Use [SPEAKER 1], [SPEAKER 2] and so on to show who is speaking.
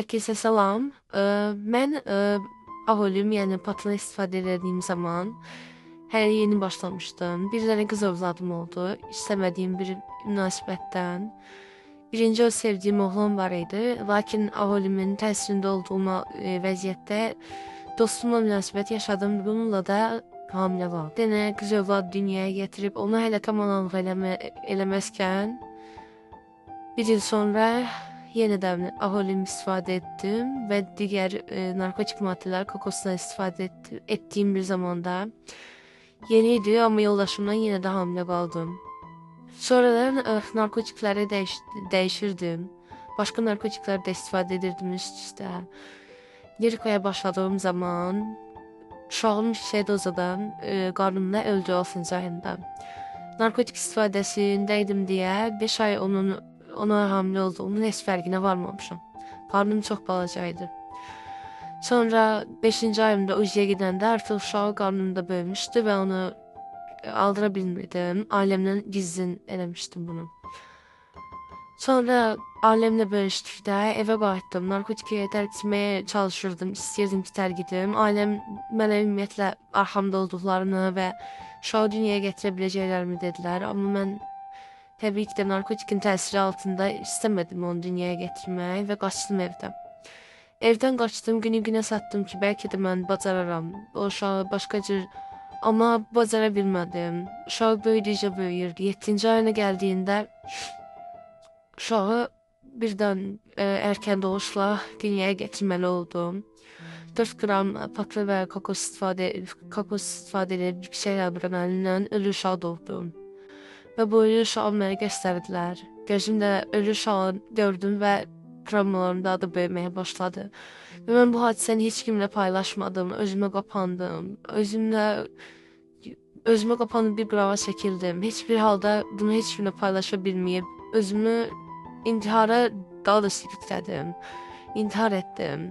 [SPEAKER 1] Hər kəsə salam. Mən aholüm, yəni patron istifadə etdiyim zaman hələ yeni başlamışdım. Bir dənə qız övladım oldu, istəmədiyim bir münasibətdən. Birinci o sevdiyim oğlan var idi, lakin aholümün təsirində olduğum vəziyyətdə dostumla münasibət yaşadım. Bununla da hamilə qaldım. Denə qız övlad dünyaya gətirib onu hələ tam analıq eləməzkən bir il sonra yenidən aholüm istifadə etdim və digər narkotik maddələr kokosdan istifadə etdiyim bir zamanda yeni idi, amma yoldaşımdan yenə də hamilə qaldım. Sonradan narkotikləri dəyişirdim. Başqa narkotiklər də istifadə edirdim üst-üstə. Lirikaya başladığım zaman uşağım yüksək dozadan qarnımda öldü 6-cı ayında. Narkotik istifadəsindəydim deyə 5 ay ona hamilə olduğumun heç fərqinə varmamışam. Qarnım çox balaca idi. Sonra 5-ci ayımda ujiyə gedəndə artıq uşağı qarnımda böyümüşdü və onu aldıra bilmirdim. Ailəmdən gizlin eləmişdim bunu. Sonra ailəmlə bölüşdükdə evə qayıtdım. Narkotikaya tərk etməyə çalışırdım, istəyirdim ki, tərk edim. Ailəm mənə ümumiyyətlə arxamda olduqlarını və uşağı dünyaya gətirə biləcəklərimi dedilər. Amma mən təbii ki də narkotikin təsiri altında istəmədim onu dünyaya gətirmək və qaçdım evdən. Evdən qaçdım, günü-günə satdım ki, bəlkə də mən bacararam. O uşağı başqa cür, amma bacara bilmədim. Uşaq böyüdükcə böyüyürdü. 7-ci ayına gəldiyində uşağı birdən erkən doğuşla dünyaya gətirməli oldum. 4 qram patlı və kokos istifadə edib yüksək adrenalinlə ölü uşaq doğdum. Və bu ölü uşağı mənə göstərdilər. Gözümdə ölü uşağı gördüm və travmalarım daha da böyüməyə başladı. Və mən bu hadisəni heç kimlə paylaşmadım, özümə qapandım. Özümə qapanıb bir qırağa çəkildim. Heç bir halda bunu heç kimlə paylaşa bilməyib, özümü intihara daha da sürüklədim. İntihar etdim.